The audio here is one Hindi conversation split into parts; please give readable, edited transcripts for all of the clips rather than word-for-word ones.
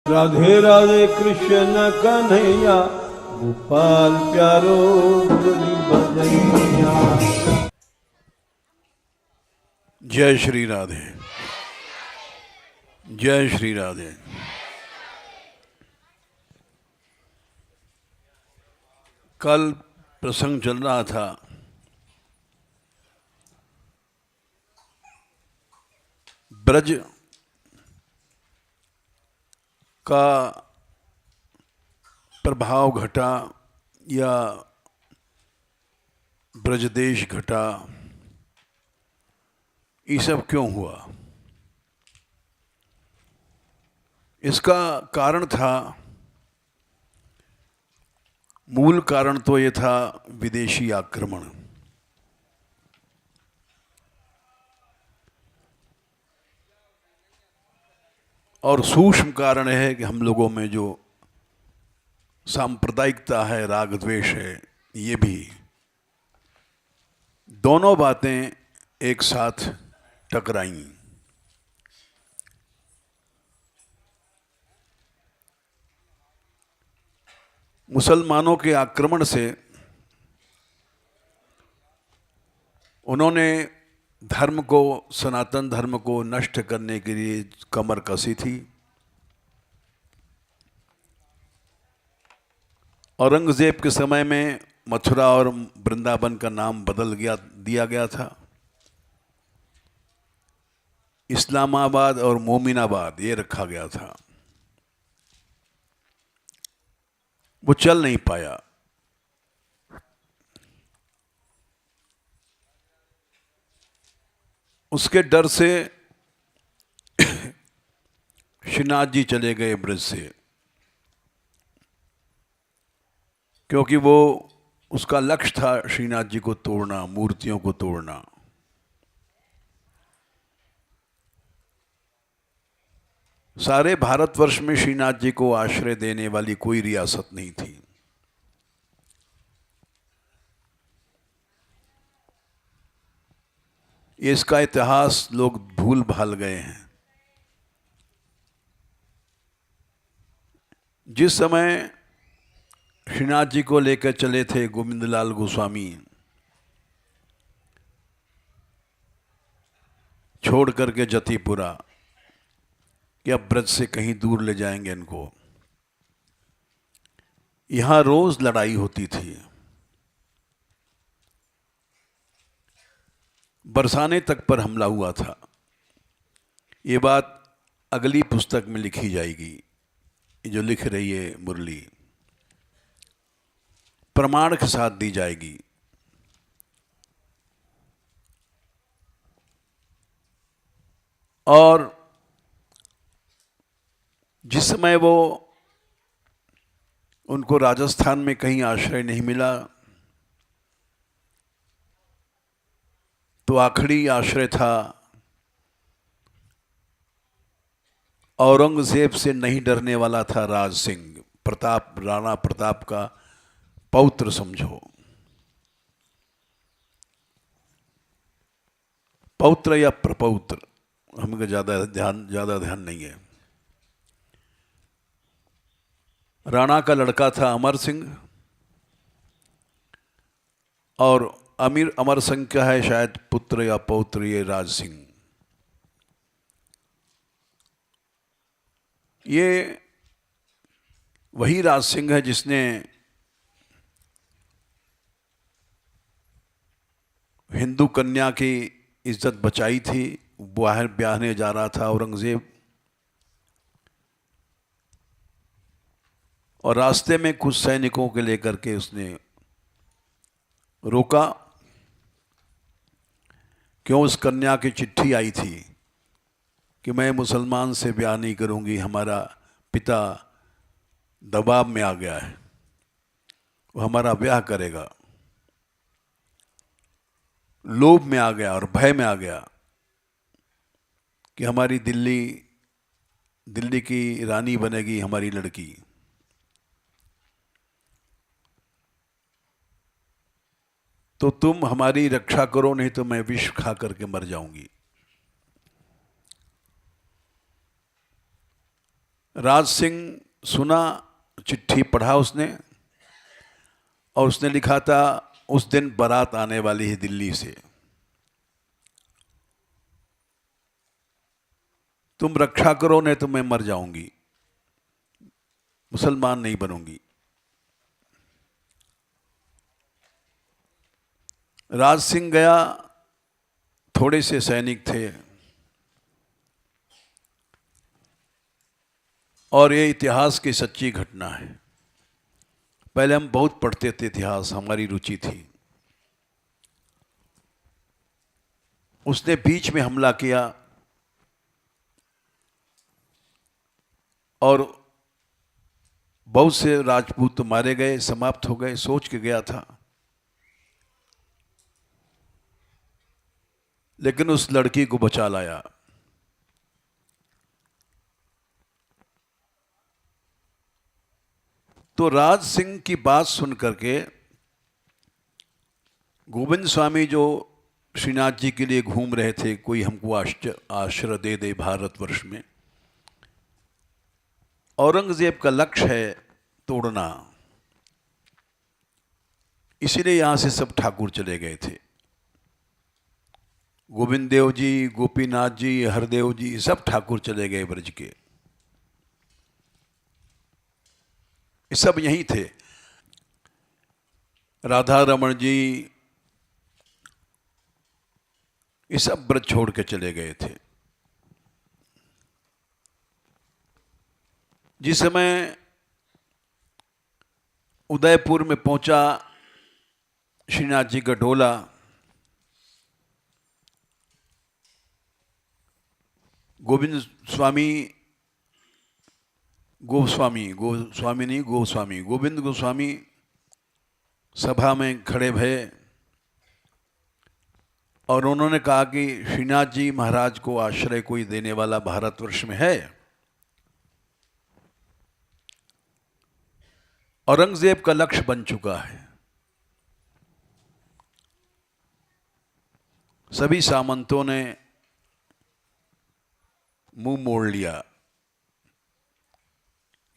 राधे राधे कृष्ण कन्हैया, गोपाल प्यारो मुरली बजैया। जय श्री राधे, जय श्री राधे। कल प्रसंग चल रहा था ब्रज का प्रभाव घटा या ब्रजदेश घटा, ये सब क्यों हुआ? इसका कारण था, मूल कारण तो ये था विदेशी आक्रमण। और सूक्ष्म कारण है कि हम लोगों में जो सांप्रदायिकता है, राग द्वेष है, ये भी दोनों बातें एक साथ टकराई। मुसलमानों के आक्रमण से उन्होंने धर्म को, सनातन धर्म को नष्ट करने के लिए कमर कसी थी। औरंगजेब के समय में मथुरा और वृंदावन का नाम दिया गया था। इस्लामाबाद और मोमिनाबाद ये रखा गया था। वो चल नहीं पाया। उसके डर से श्रीनाथ जी चले गए ब्रज से, क्योंकि वो उसका लक्ष्य था श्रीनाथ जी को तोड़ना, मूर्तियों को तोड़ना। सारे भारतवर्ष में श्रीनाथ जी को आश्रय देने वाली कोई रियासत नहीं थी। इसका इतिहास लोग भूल भाल गए हैं। जिस समय श्रीनाथ जी को लेकर चले थे गोविंदलाल गोस्वामी, छोड़ करके जतीपुरा, कि अब ब्रज से कहीं दूर ले जाएंगे इनको, यहां रोज लड़ाई होती थी। बरसाने तक पर हमला हुआ था। ये बात अगली पुस्तक में लिखी जाएगी, जो लिख रही है मुरली, प्रमाण के साथ दी जाएगी। और जिस समय वो उनको राजस्थान में कहीं आश्रय नहीं मिला, तो आखिरी आश्रय था औरंगजेब से नहीं डरने वाला था राज सिंह प्रताप, राणा प्रताप का पौत्र समझो, पौत्र या प्रपौत्र, हमको ज्यादा ध्यान नहीं है। राणा का लड़का था अमर सिंह, और अमर सिंह का है शायद पुत्र या पौत्र ये राज सिंह। ये वही राज सिंह है जिसने हिंदू कन्या की इज्जत बचाई थी। बाहर ब्याहने जा रहा था औरंगजेब, और रास्ते में कुछ सैनिकों के लेकर के उसने रोका। क्यों? उस कन्या की चिट्ठी आई थी कि मैं मुसलमान से ब्याह नहीं करूंगी, हमारा पिता दबाव में आ गया है, वो हमारा ब्याह करेगा। लोभ में आ गया और भय में आ गया कि हमारी दिल्ली की रानी बनेगी हमारी लड़की। तो तुम हमारी रक्षा करो, नहीं तो मैं विष खा करके मर जाऊंगी। राज सिंह सुना, चिट्ठी पढ़ा उसने, और उसने लिखा था उस दिन बारात आने वाली है दिल्ली से, तुम रक्षा करो नहीं तो मैं मर जाऊंगी, मुसलमान नहीं बनूंगी। राज सिंह गया, थोड़े से सैनिक थे, और ये इतिहास की सच्ची घटना है। पहले हम बहुत पढ़ते थे इतिहास, हमारी रुचि थी। उसने बीच में हमला किया और बहुत से राजपूत तो मारे गए, समाप्त हो गए। सोच के गया था, लेकिन उस लड़की को बचा लाया। तो राज सिंह की बात सुन करके गोविंद स्वामी, जो श्रीनाथ जी के लिए घूम रहे थे, कोई हमको आश्रय दे दे भारतवर्ष में, औरंगजेब का लक्ष्य है तोड़ना, इसीलिए यहां से सब ठाकुर चले गए थे। गोविंद देव जी, गोपीनाथ जी, हरदेव जी, सब ठाकुर चले गए ब्रज के। ये सब यहीं थे। राधा रमन जी, ये सब ब्रज छोड़ के चले गए थे। जिस समय उदयपुर में पहुंचा श्रीनाथ जी का डोला, गोविंद स्वामी, गोविंद गोस्वामी सभा में खड़े भये और उन्होंने कहा कि श्रीनाथ जी महाराज को आश्रय कोई देने वाला भारतवर्ष में है? औरंगजेब का लक्ष्य बन चुका है। सभी सामंतों ने मुंह मोड़ लिया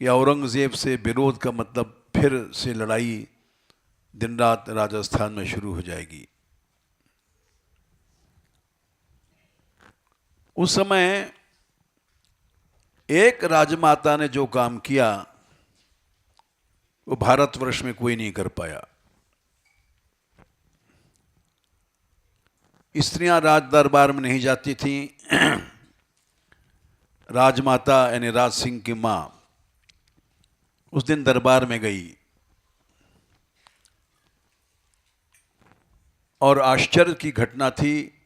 कि औरंगजेब से विरोध का मतलब फिर से लड़ाई दिन रात राजस्थान में शुरू हो जाएगी। उस समय एक राजमाता ने जो काम किया वो भारतवर्ष में कोई नहीं कर पाया। स्त्रियां राज दरबार में नहीं जाती थीं। राजमाता यानी राज सिंह की मां उस दिन दरबार में गई और आश्चर्य की घटना थी।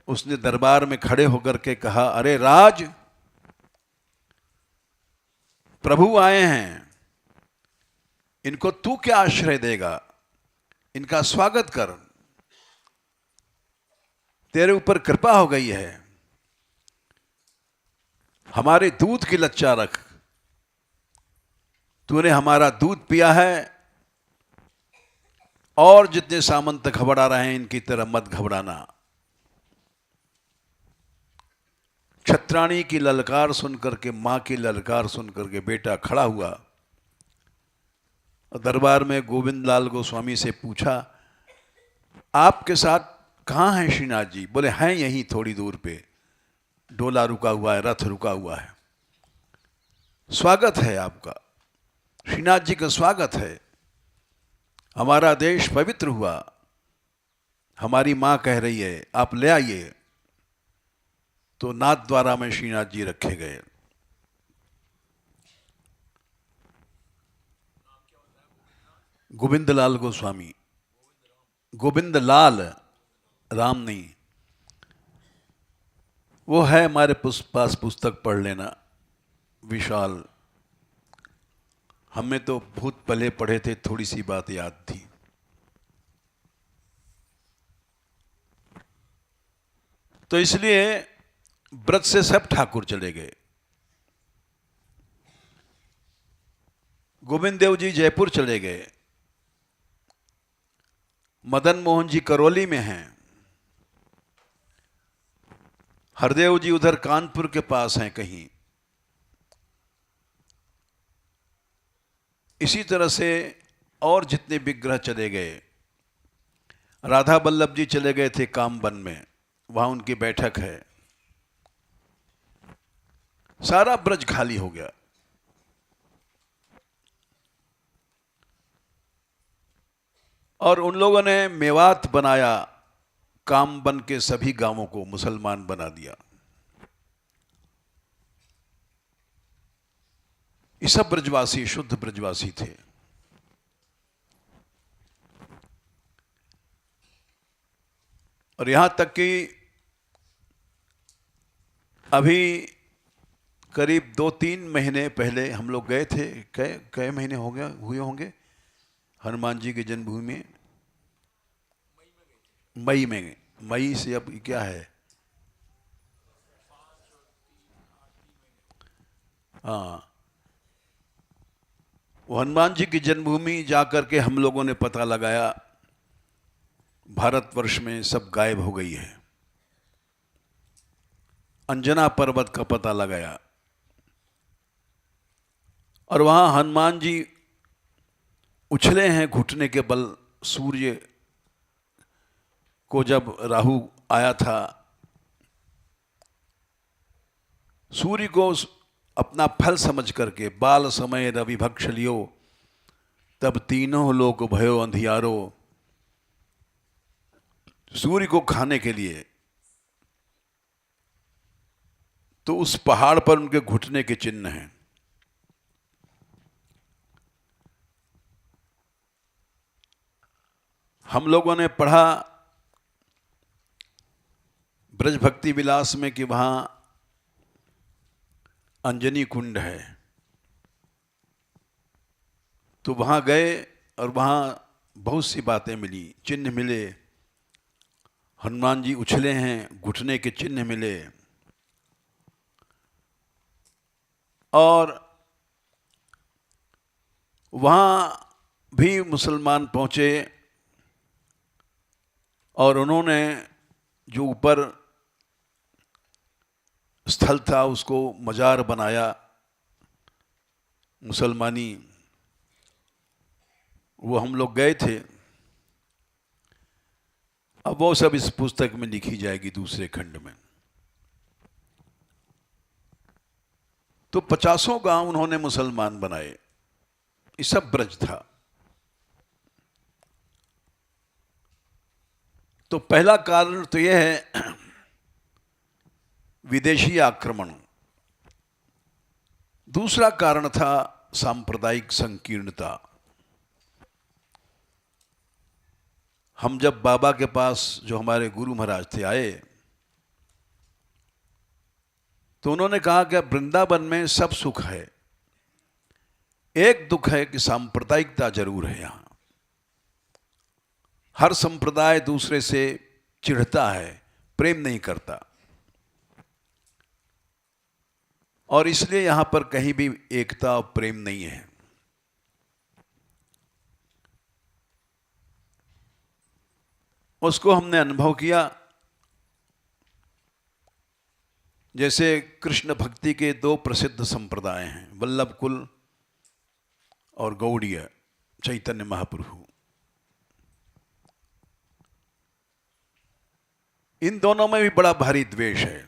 उसने दरबार में खड़े होकर के कहा, अरे राज, प्रभु आए हैं, इनको तू क्या आश्रय देगा? इनका स्वागत कर, तेरे ऊपर कृपा हो गई है। हमारे दूध की लच्चा रख, तूने हमारा दूध पिया है, और जितने सामंत घबरा रहे हैं इनकी तरह मत घबराना। छत्राणी की ललकार सुनकर के, मां की ललकार सुनकर के बेटा खड़ा हुआ और दरबार में गोविंद लाल गोस्वामी से पूछा, आपके साथ कहाँ हैं श्रीनाथ जी? बोले हैं यहीं थोड़ी दूर पे, डोला रुका हुआ है, रथ रुका हुआ है, स्वागत है आपका, श्रीनाथ जी का स्वागत है। हमारा देश पवित्र हुआ, हमारी मां कह रही है आप ले आइए। तो नाथ द्वारा में श्रीनाथ जी रखे गए। गोविंद लाल गोस्वामी, गोविंद लाल, राम नहीं। वो है हमारे पास, पुस्तक पढ़ लेना, विशाल। हमें तो भूत पले पढ़े थे, थोड़ी सी बात याद थी। तो इसलिए ब्रज से सब ठाकुर चले गए। गोविंद देव जी जयपुर चले गए, मदन मोहन जी करौली में हैं, हरदेव जी उधर कानपुर के पास हैं कहीं, इसी तरह से और जितने विग्रह चले गए, राधा वल्लभ जी चले गए थे कामवन में, वहां उनकी बैठक है। सारा ब्रज खाली हो गया। और उन लोगों ने मेवात बनाया, कामवन के सभी गांवों को मुसलमान बना दिया। ये सब ब्रजवासी शुद्ध ब्रजवासी थे। और यहां तक कि अभी करीब 2-3 महीने पहले हम लोग गए थे। कई महीने हो गया हुए होंगे हनुमान जी की जन्मभूमि में। मई में, मई से अब क्या है, हाँ, वो हनुमान जी की जन्मभूमि जाकर के हम लोगों ने पता लगाया, भारतवर्ष में सब गायब हो गई है। अंजना पर्वत का पता लगाया और वहां हनुमान जी उछले हैं घुटने के बल। सूर्य को जब राहु आया था, सूर्य को अपना फल समझ करके बाल समय रवि भक्ष लियो, तब तीनों लोक भयो अंधियारो। सूर्य को खाने के लिए तो उस पहाड़ पर उनके घुटने के चिन्ह हैं। हम लोगों ने पढ़ा ब्रज भक्ति विलास में कि वहां अंजनी कुंड है। तो वहां गए और वहां बहुत सी बातें मिली, चिन्ह मिले। हनुमान जी उछले हैं, घुटने के चिन्ह मिले। और वहां भी मुसलमान पहुंचे और उन्होंने जो ऊपर स्थल था उसको मजार बनाया मुसलमानी। वो हम लोग गए थे। अब वो सब इस पुस्तक में लिखी जाएगी दूसरे खंड में। तो 50 गांव उन्होंने मुसलमान बनाए। ये सब ब्रज था। तो पहला कारण तो यह है विदेशी आक्रमण। दूसरा कारण था सांप्रदायिक संकीर्णता। हम जब बाबा के पास, जो हमारे गुरु महाराज थे, आए तो उन्होंने कहा कि वृंदावन में सब सुख है, एक दुख है कि सांप्रदायिकता जरूर है। यहां हर संप्रदाय दूसरे से चिढ़ता है, प्रेम नहीं करता, और इसलिए यहां पर कहीं भी एकता और प्रेम नहीं है। उसको हमने अनुभव किया। जैसे कृष्ण भक्ति के 2 प्रसिद्ध संप्रदाय हैं, वल्लभ कुल और गौड़ीय चैतन्य महाप्रभु। इन दोनों में भी बड़ा भारी द्वेष है।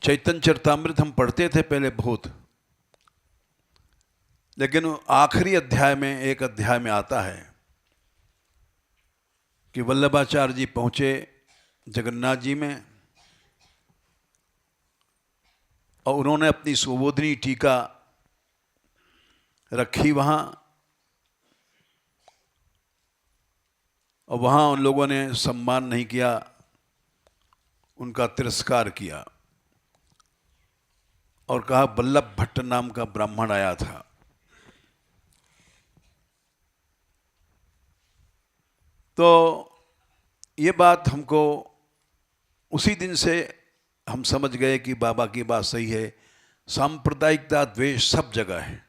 चैतन्य चरितामृत हम पढ़ते थे पहले बहुत, लेकिन आखिरी अध्याय में, एक अध्याय में आता है कि वल्लभाचार्य जी पहुंचे जगन्नाथ जी में और उन्होंने अपनी सुबोधनी टीका रखी वहां, और वहां उन लोगों ने सम्मान नहीं किया, उनका तिरस्कार किया और कहा वल्लभ भट्ट नाम का ब्राह्मण आया था। तो ये बात हमको उसी दिन से हम समझ गए कि बाबा की बात सही है। सांप्रदायिकता द्वेष सब जगह है,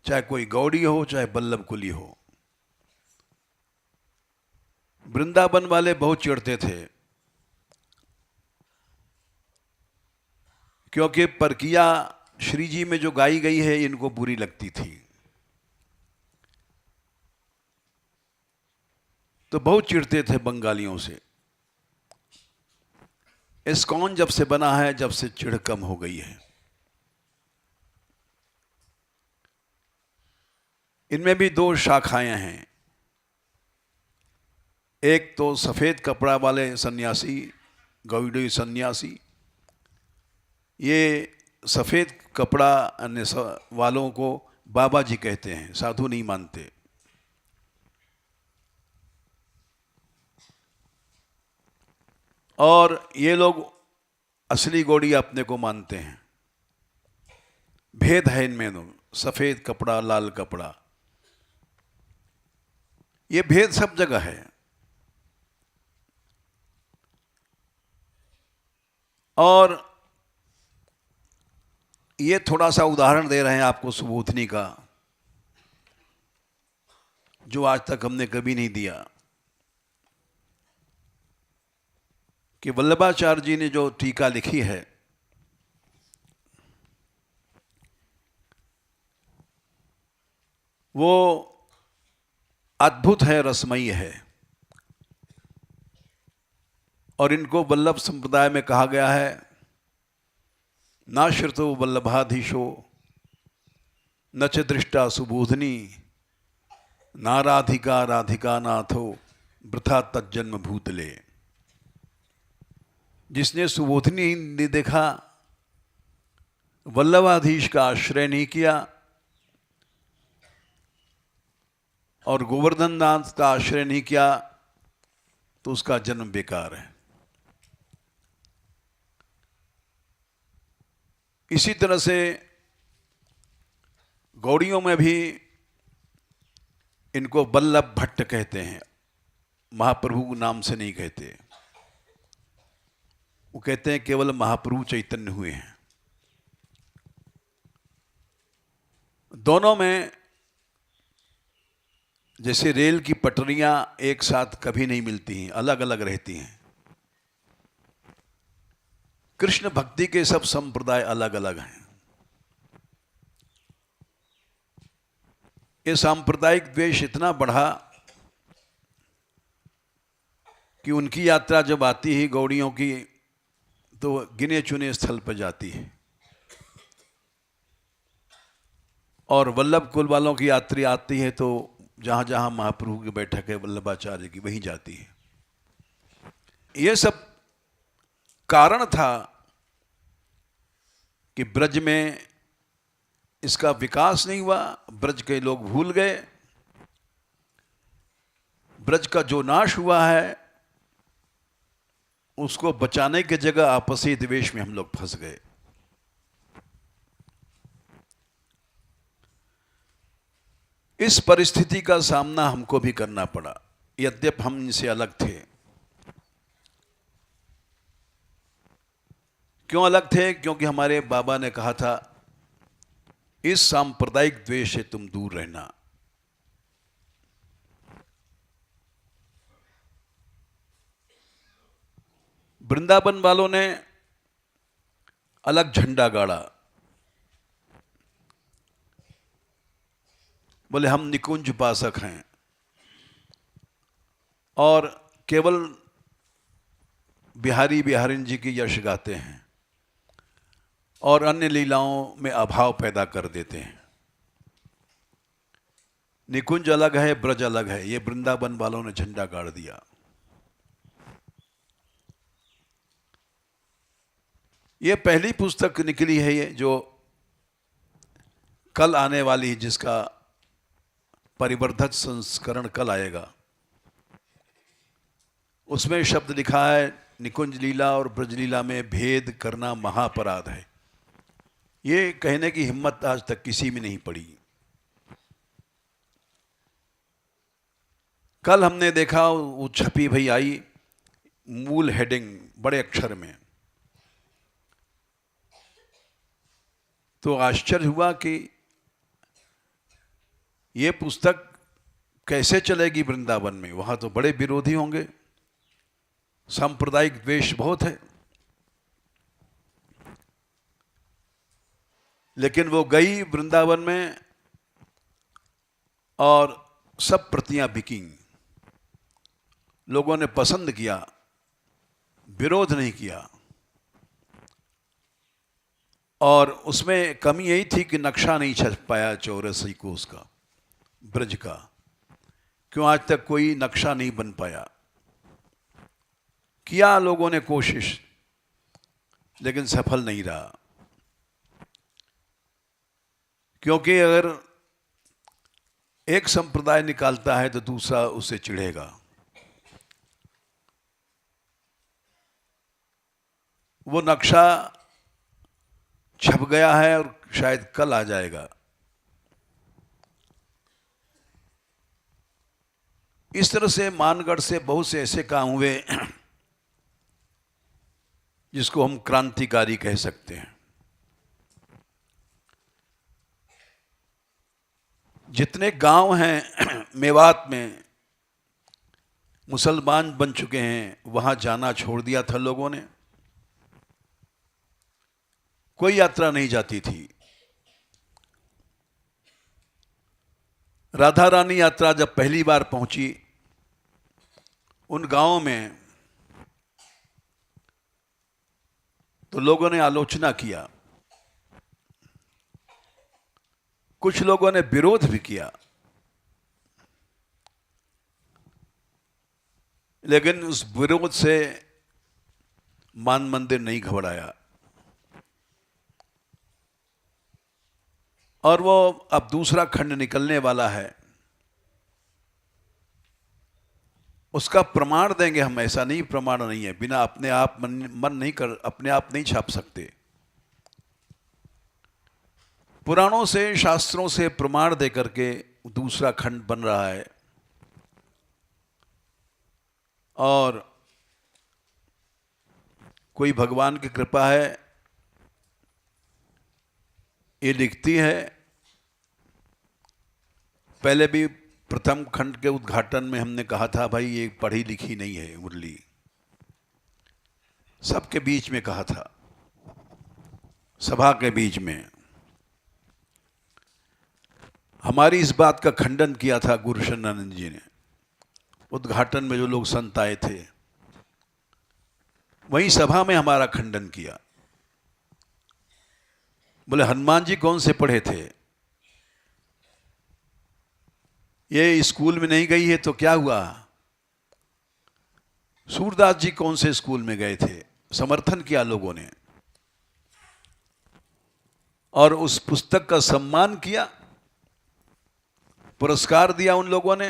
चाहे कोई गौड़ी हो चाहे वल्लभ कुली हो। वृंदावन वाले बहुत चिढ़ते थे क्योंकि परकिया श्री जी में जो गाई गई है इनको बुरी लगती थी, तो बहुत चिढ़ते थे बंगालियों से। इस्कॉन जब से बना है, जब से चिढ़ कम हो गई है। इनमें भी दो शाखाएं हैं, एक तो सफेद कपड़ा वाले सन्यासी, गौड़ी सन्यासी। ये सफेद कपड़ा वालों को बाबा जी कहते हैं, साधु नहीं मानते। और ये लोग असली गौड़ी अपने को मानते हैं। भेद है इनमें दो, सफेद कपड़ा लाल कपड़ा, ये भेद सब जगह है। और ये थोड़ा सा उदाहरण दे रहे हैं आपको सुबोधनी का, जो आज तक हमने कभी नहीं दिया, कि वल्लभाचार्य जी ने जो टीका लिखी है वो अद्भुत है, रसमयी है। और इनको वल्लभ संप्रदाय में कहा गया है, नाश्रितो वल्लभाधीशो न च दृष्टा सुबोधनी, नाराधिका राधिका नाथो वृथा तज्जन्म भूतले। जिसने सुबोधनी नहीं देखा, वल्लभाधीश का आश्रय नहीं किया और गोवर्धन नाथ का आश्रय नहीं किया, तो उसका जन्म बेकार है। इसी तरह से गौड़ियों में भी इनको वल्लभ भट्ट कहते हैं, महाप्रभु नाम से नहीं कहते। वो कहते हैं केवल महाप्रभु चैतन्य हुए हैं। दोनों में जैसे रेल की पटरियां एक साथ कभी नहीं मिलती हैं, अलग अलग रहती हैं। कृष्ण भक्ति के सब संप्रदाय अलग अलग हैं। ये सांप्रदायिक द्वेष इतना बढ़ा कि उनकी यात्रा जब आती है गौड़ियों की, तो गिने चुने स्थल पर जाती है, और वल्लभ कुल वालों की यात्री आती है तो जहां जहां महाप्रभु की बैठक है वल्लभाचार्य की, वहीं जाती है। यह सब कारण था कि ब्रज में इसका विकास नहीं हुआ, ब्रज के लोग भूल गए। ब्रज का जो नाश हुआ है उसको बचाने की जगह आपसी द्वेष में हम लोग फंस गए। इस परिस्थिति का सामना हमको भी करना पड़ा, यद्यप हम इनसे अलग थे। क्यों अलग थे? क्योंकि हमारे बाबा ने कहा था, इस सांप्रदायिक द्वेष से तुम दूर रहना। वृंदावन वालों ने अलग झंडा गाड़ा, बोले हम निकुंज उपासक हैं और केवल बिहारी बिहारिन जी की यश गाते हैं और अन्य लीलाओं में अभाव पैदा कर देते हैं। निकुंज अलग है, ब्रज अलग है, ये वृंदावन वालों ने झंडा गाड़ दिया। ये पहली पुस्तक निकली है ये जो कल आने वाली है, जिसका परिवर्धित संस्करण कल आएगा। उसमें शब्द लिखा है, निकुंज लीला और ब्रज लीला में भेद करना महापराध है। ये कहने की हिम्मत आज तक किसी में नहीं पड़ी। कल हमने देखा वो छपी भई आई, मूल हेडिंग बड़े अक्षर में, तो आश्चर्य हुआ कि ये पुस्तक कैसे चलेगी वृंदावन में, वहां तो बड़े विरोधी होंगे, सांप्रदायिक द्वेष बहुत है। लेकिन वो गई वृंदावन में और सब प्रतियां बिकी, लोगों ने पसंद किया, विरोध नहीं किया। और उसमें कमी यही थी कि नक्शा नहीं छप पाया 84 को उसका, ब्रज का। क्यों आज तक कोई नक्शा नहीं बन पाया? किया लोगों ने कोशिश, लेकिन सफल नहीं रहा। क्योंकि अगर एक संप्रदाय निकालता है तो दूसरा उससे चिढ़ेगा। वो नक्शा छप गया है और शायद कल आ जाएगा। इस तरह से मानगढ़ से बहुत से ऐसे काम हुए जिसको हम क्रांतिकारी कह सकते हैं। जितने गांव हैं मेवात में मुसलमान बन चुके हैं, वहां जाना छोड़ दिया था लोगों ने। कोई यात्रा नहीं जाती थी। राधा रानी यात्रा जब पहली बार पहुंची उन गांवों में, तो लोगों ने आलोचना किया, कुछ लोगों ने विरोध भी किया, लेकिन उस विरोध से मान मंदिर नहीं घबराया। और वो अब दूसरा खंड निकलने वाला है, उसका प्रमाण देंगे हम। ऐसा नहीं प्रमाण नहीं है, बिना अपने आप मन नहीं कर, अपने आप नहीं छाप सकते। पुराणों से, शास्त्रों से प्रमाण दे करके दूसरा खंड बन रहा है। और कोई भगवान की कृपा है, ये लिखती है। पहले भी प्रथम खंड के उद्घाटन में हमने कहा था, भाई ये पढ़ी लिखी नहीं है मुरली, सबके बीच में कहा था, सभा के बीच में। हमारी इस बात का खंडन किया था गुरु शरणानंद जी ने। उद्घाटन में जो लोग संत आए थे, वहीं सभा में हमारा खंडन किया। बोले हनुमान जी कौन से पढ़े थे? ये स्कूल में नहीं गई है तो क्या हुआ? सूरदास जी कौन से स्कूल में गए थे? समर्थन किया लोगों ने और उस पुस्तक का सम्मान किया, पुरस्कार दिया उन लोगों ने।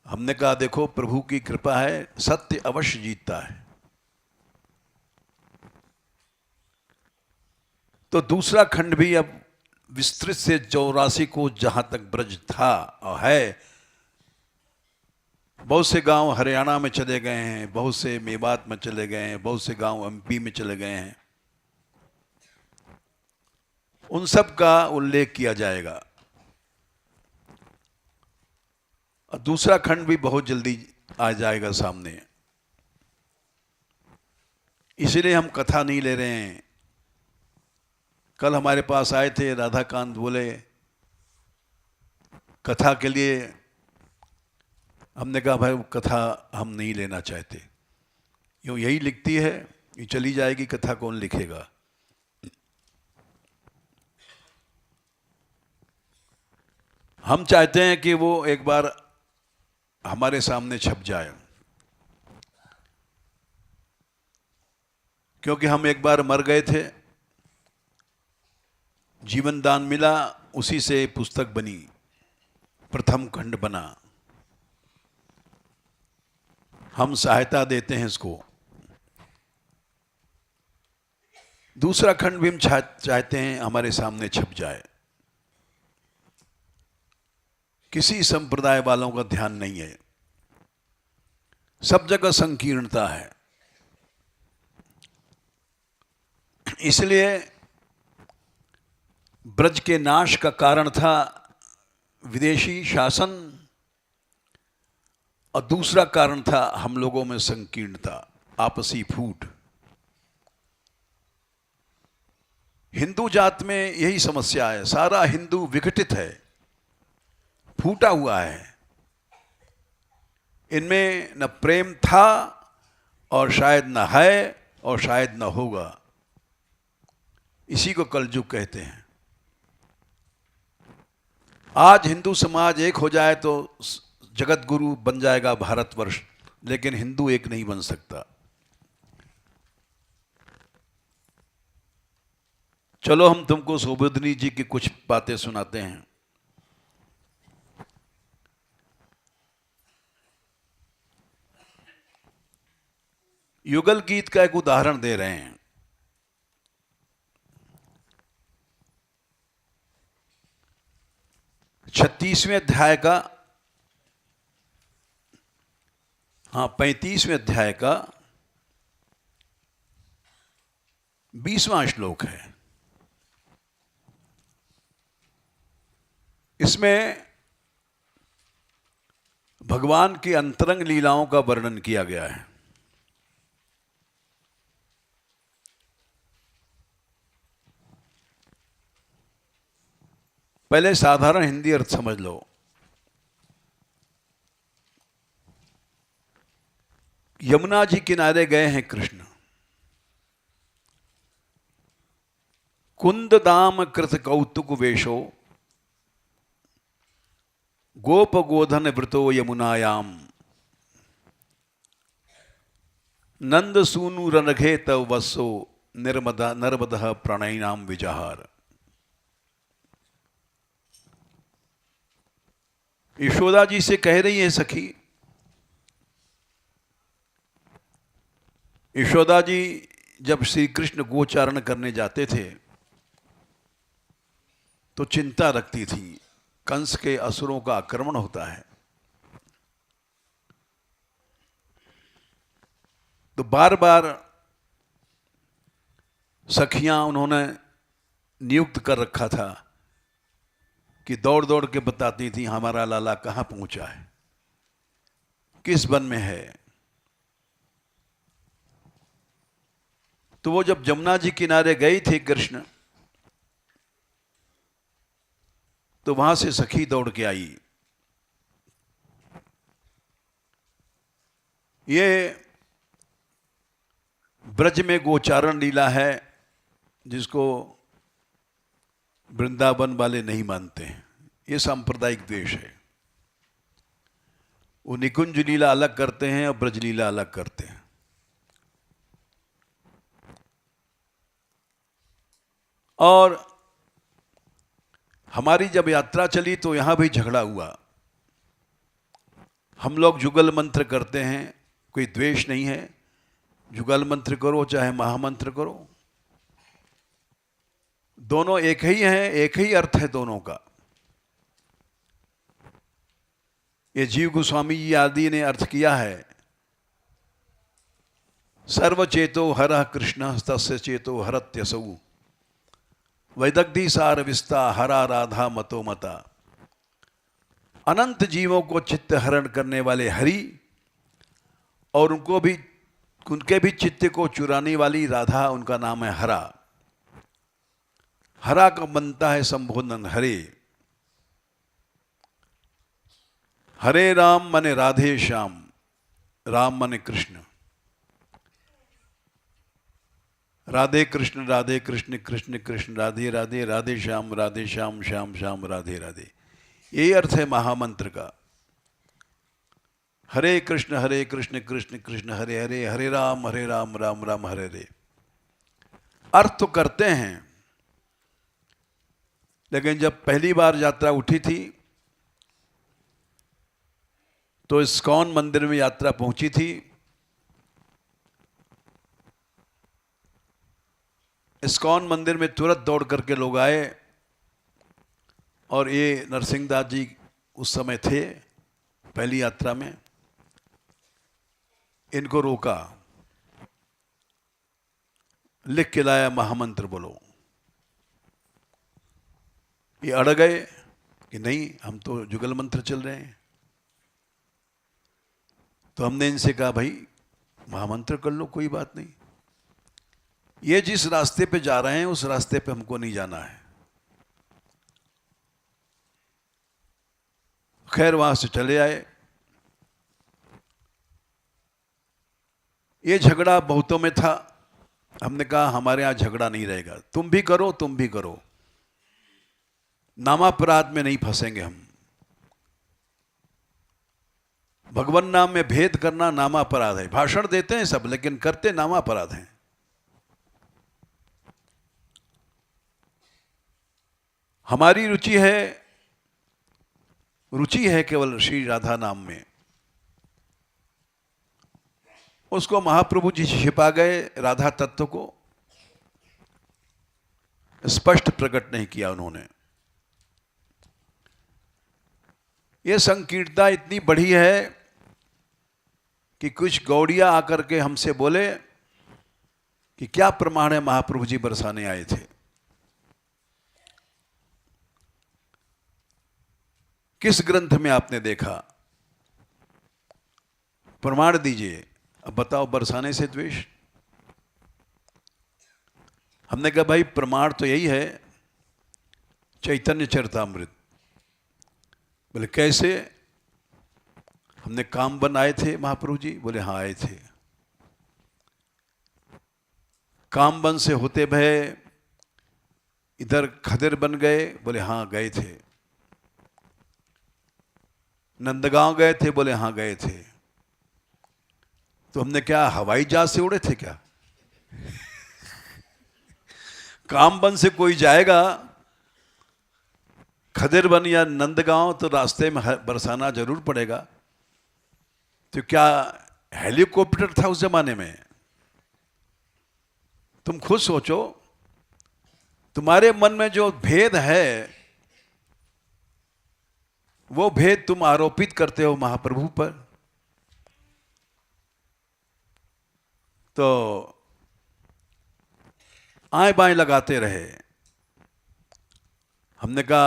हमने कहा देखो प्रभु की कृपा है, सत्य अवश्य जीतता है। तो दूसरा खंड भी अब विस्तृत से 84 को जहां तक ब्रज था और है, बहुत से गांव हरियाणा में चले गए हैं, बहुत से मेवात में चले गए हैं, बहुत से गांव एमपी में चले गए हैं। उन सब का उल्लेख किया जाएगा। और दूसरा खंड भी बहुत जल्दी आ जाएगा सामने। इसलिए हम कथा नहीं ले रहे हैं। कल हमारे पास आए थे राधाकांत, बोले कथा के लिए। हमने कहा भाई कथा हम नहीं लेना चाहते, यूँ यही लिखती है, ये चली जाएगी, कथा कौन लिखेगा? हम चाहते हैं कि वो एक बार हमारे सामने छप जाए, क्योंकि हम एक बार मर गए थे, जीवन दान मिला, उसी से पुस्तक बनी, प्रथम खंड बना। हम सहायता देते हैं इसको। दूसरा खंड भी हम चाहते हैं हमारे सामने छप जाए। किसी संप्रदाय वालों का ध्यान नहीं है, सब जगह संकीर्णता है। इसलिए ब्रज के नाश का कारण था विदेशी शासन, और दूसरा कारण था हम लोगों में संकीर्णता, आपसी फूट। हिंदू जात में यही समस्या है, सारा हिंदू विघटित है, फूटा हुआ है। इनमें न प्रेम था और शायद न है और शायद न होगा। इसी को कलयुग कहते हैं। आज हिंदू समाज एक हो जाए तो जगत गुरु बन जाएगा भारतवर्ष, लेकिन हिंदू एक नहीं बन सकता। चलो हम तुमको सुबोधनी जी की कुछ बातें सुनाते हैं। युगल गीत का एक उदाहरण दे रहे हैं। 36वें अध्याय का 35वें अध्याय का 20वां श्लोक है। इसमें भगवान की अंतरंग लीलाओं का वर्णन किया गया है। पहले साधारण हिंदी अर्थ समझ लो। यमुना जी किनारे गए हैं कृष्ण, कुंद दाम कृत कौतुक वेशो, गोप गोधन वृतो यमुनायाम, नंद सूनु रनघे तव वसो, नर्मद प्रणयनाम विजहार। यशोदा जी से कह रही है सखी। यशोदा जी जब श्री कृष्ण गोचारण करने जाते थे तो चिंता रखती थी, कंस के असुरों का आक्रमण होता है। तो बार बार सखियां उन्होंने नियुक्त कर रखा था कि दौड़ दौड़ के बताती थी हमारा लाला कहाँ पहुंचा है, किस वन में है। तो वो जब जमुना जी किनारे गई थी कृष्ण, तो वहां से सखी दौड़ के आई। ये ब्रज में गोचारण लीला है जिसको वृंदावन वाले नहीं मानते हैं। ये सांप्रदायिक द्वेष है। वो निकुंज लीला अलग करते हैं और ब्रज लीला अलग करते हैं। और हमारी जब यात्रा चली तो यहां भी झगड़ा हुआ। हम लोग जुगल मंत्र करते हैं, कोई द्वेष नहीं है। जुगल मंत्र करो चाहे महामंत्र करो, दोनों एक ही हैं, एक ही अर्थ है दोनों का। ये जीव गोस्वामी जी आदि ने अर्थ किया है, सर्वचेतो हरः कृष्ण तस्य चेतो हरत्यसौ, वैदग्धी सार विस्ता हरा राधा मतो मता। अनंत जीवों को चित्त हरण करने वाले हरि और उनके भी चित्त को चुराने वाली राधा, उनका नाम है हरा। हरा का बनता है संबोधन हरे। हरे राम मने राधे श्याम, राम मने कृष्ण। राधे कृष्ण कृष्ण कृष्ण राधे राधे, राधे श्याम श्याम श्याम राधे राधे। यही अर्थ है महामंत्र का। हरे कृष्ण कृष्ण कृष्ण हरे हरे, हरे राम राम राम हरे हरे। अर्थ तो करते हैं, लेकिन जब पहली बार यात्रा उठी थी तो इस्कॉन मंदिर में यात्रा पहुंची थी। इस्कॉन मंदिर में तुरंत दौड़ करके लोग आए और ये नरसिंहदास जी उस समय थे पहली यात्रा में। इनको रोका, लिख के लाया महामंत्र बोलो। ये अड़ गए कि नहीं, हम तो जुगल मंत्र चल रहे हैं। तो हमने इनसे कहा भाई महामंत्र कर लो, कोई बात नहीं। ये जिस रास्ते पे जा रहे हैं उस रास्ते पे हमको नहीं जाना है। खैर वहां से चले आए। ये झगड़ा बहुतों में था। हमने कहा हमारे यहां झगड़ा नहीं रहेगा, तुम भी करो तुम भी करो, नामापराध में नहीं फंसेंगे हम। भगवान नाम में भेद करना नामापराध है। भाषण देते हैं सब लेकिन करते नामापराध हैं। हमारी रुचि है केवल श्री राधा नाम में। उसको महाप्रभु जी छिपा गए, राधा तत्व को स्पष्ट प्रकट नहीं किया उन्होंने। यह संकीर्णता इतनी बढ़ी है कि कुछ गौड़िया आकर के हमसे बोले कि क्या प्रमाण है महाप्रभु जी बरसाने आए थे, किस ग्रंथ में आपने देखा, प्रमाण दीजिए। अब बताओ, बरसाने से द्वेष? हमने कहा भाई प्रमाण तो यही है, चैतन्य चरितामृत। बोले कैसे? हमने काम बन आए थे महाप्रभु जी? बोले हाँ आए थे। काम बन से होते भय इधर खदिर बन गए? बोले हाँ गए थे। नंदगांव गए थे? बोले हाँ गए थे। तो हमने क्या हवाई जहाज से उड़े थे क्या? काम बन से कोई जाएगा खदिर बन या नंदगांव तो रास्ते में बरसाना जरूर पड़ेगा। तो क्या हेलीकॉप्टर था उस जमाने में? तुम खुद सोचो, तुम्हारे मन में जो भेद है वो भेद तुम आरोपित करते हो महाप्रभु पर। तो आए बाएं लगाते रहे। हमने कहा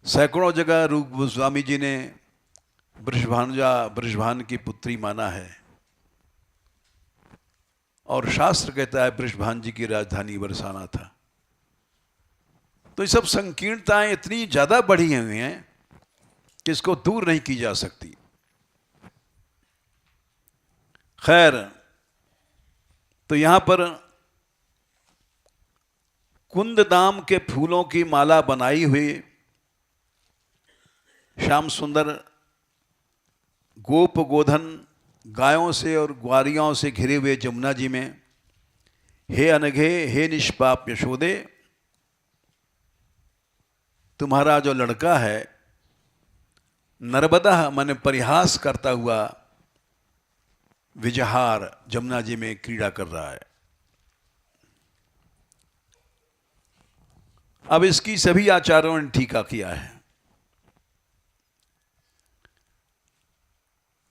सैकड़ों जगह रूप गोस्वामी जी ने बृषभान की पुत्री माना है, और शास्त्र कहता है बृषभान जी की राजधानी बरसाना था। तो ये सब संकीर्णताएं इतनी ज्यादा बढ़ी हुई हैं कि इसको दूर नहीं की जा सकती। खैर, तो यहां पर कुंददाम के फूलों की माला बनाई हुई श्याम सुंदर गोप गोधन गायों से और ग्वारियों से घिरे हुए जमुना जी में, हे अनघे हे निष्पाप यशोदे, तुम्हारा जो लड़का है नर्मदा मन परिहास करता हुआ विजहार जमुना जी में क्रीड़ा कर रहा है। अब इसकी सभी आचार्यों ने टीका किया है।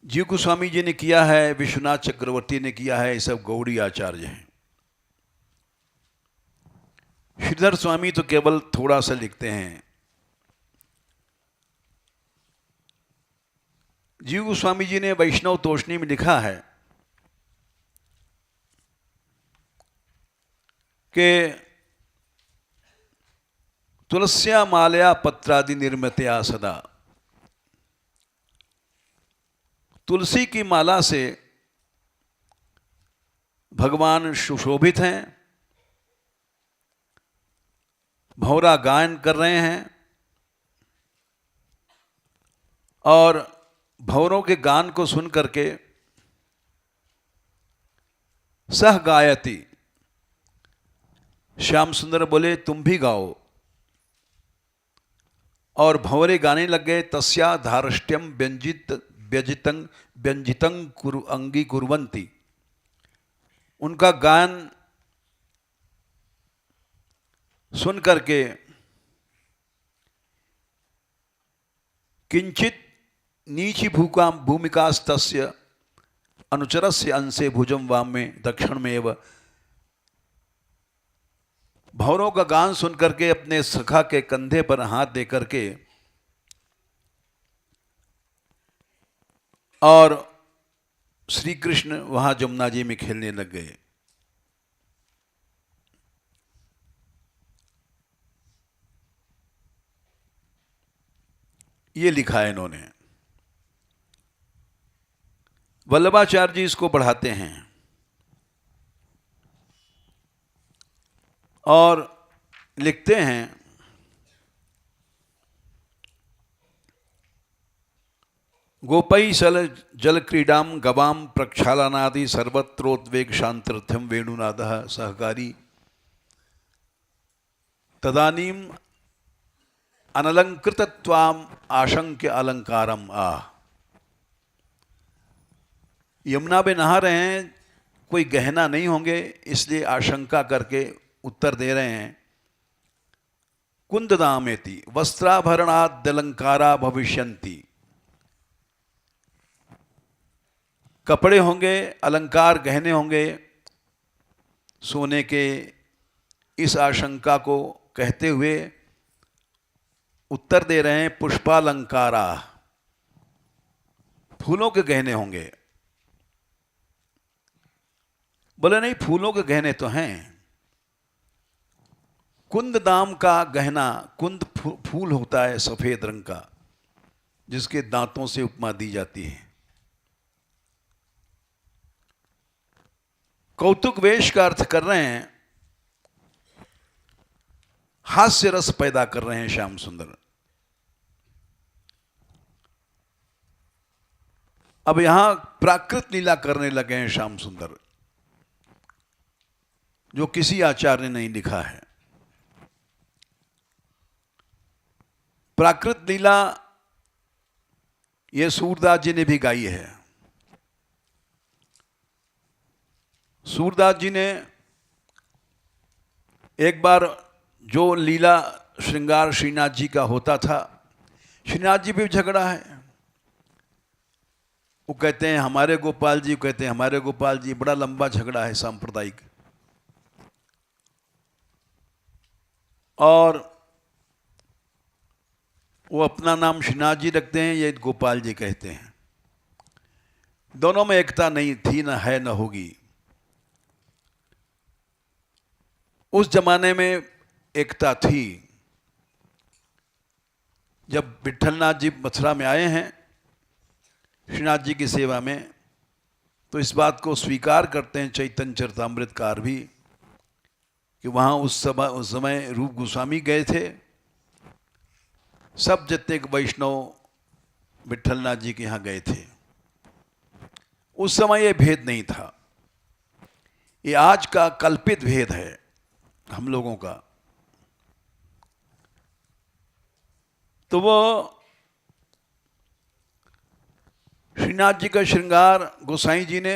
जीव गोस्वामी जी ने किया है, विश्वनाथ चक्रवर्ती ने किया है, ये सब गौड़ी आचार्य हैं। श्रीधर स्वामी तो केवल थोड़ा सा लिखते हैं। जीव गोस्वामी जी ने वैष्णव तोषणी में लिखा है कि तुलस्या मालया पत्रादि निर्मितया सदा, तुलसी की माला से भगवान सुशोभित हैं, भौरा गायन कर रहे हैं, और भौरों के गान को सुन करके सह गायति, श्याम सुंदर बोले तुम भी गाओ, और भंवरे गाने लग गए। तस्या धारष्ट्यम व्यंजितं कुरु अंगी कुर्वन्ति, उनका गान सुन करके किंचित नीची भूमिकास्तस्य अनुचरस्य अंशे भुजम वाम में दक्षिण में एवं, भौरों का गान सुन करके अपने सखा के कंधे पर हाथ दे करके और श्री कृष्ण वहां जमुना जी में खेलने लग गए। ये लिखा है इन्होंने। वल्लभाचार्य जी इसको बढ़ाते हैं और लिखते हैं, गोपई सल जल क्रीडाम गवाम प्रक्षालनादि सर्वत्रोद्वेग शांतर्थ्यम वेणुनादः सहकारी तदानीम अनलंकृतत्वाम आशंक्य अलंकारम आ। यमुना में नहा रहे हैं, कोई गहना नहीं होंगे, इसलिए आशंका करके उत्तर दे रहे हैं, कुंददामेति वस्त्राभरणाद्यलंकारा भविष्यन्ति। कपड़े होंगे, अलंकार गहने होंगे सोने के, इस आशंका को कहते हुए उत्तर दे रहे हैं, पुष्पालंकारा, फूलों के गहने होंगे। बोले नहीं, फूलों के गहने तो हैं। कुंद दाम का गहना, कुंद फूल होता है सफेद रंग का, जिसके दांतों से उपमा दी जाती है। कौतुक वेश का अर्थ कर रहे हैं, हास्य रस पैदा कर रहे हैं श्याम सुंदर। अब यहां प्राकृत लीला करने लगे हैं श्याम सुंदर, जो किसी आचार्य ने नहीं लिखा है। प्राकृत लीला ये सूरदास जी ने भी गाई है। सूरदास जी ने एक बार जो लीला श्रृंगार श्रीनाथ जी का होता था, श्रीनाथ जी भी झगड़ा है। वो कहते हैं हमारे गोपाल जी, कहते हैं हमारे गोपाल जी, बड़ा लंबा झगड़ा है सांप्रदायिक। और वो अपना नाम श्रीनाथ जी रखते हैं, ये गोपाल जी कहते हैं। दोनों में एकता नहीं थी, न है न होगी। उस जमाने में एकता थी। जब विट्ठलनाथ जी मथुरा में आए हैं श्रीनाथ जी की सेवा में, तो इस बात को स्वीकार करते हैं चैतन्य चरितामृतकार भी, कि वहाँ उस समय रूप गोस्वामी गए थे। सब जितने वैष्णव विट्ठलनाथ जी के यहाँ गए थे। उस समय ये भेद नहीं था, ये आज का कल्पित भेद है हम लोगों का। तो वो श्रीनाथ जी का श्रृंगार गोसाई जी ने